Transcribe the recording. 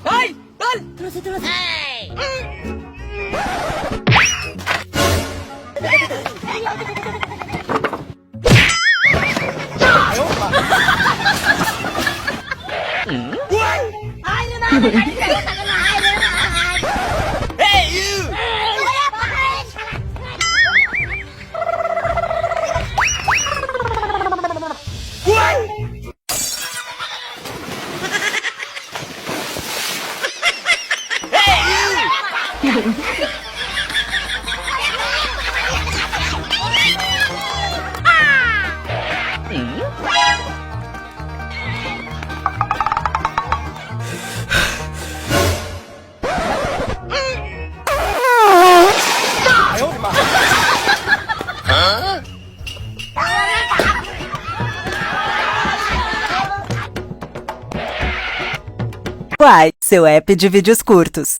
Ay! Tol! Terus. Ay, naman! Hey, you! Uai, seu app de vídeos curtos.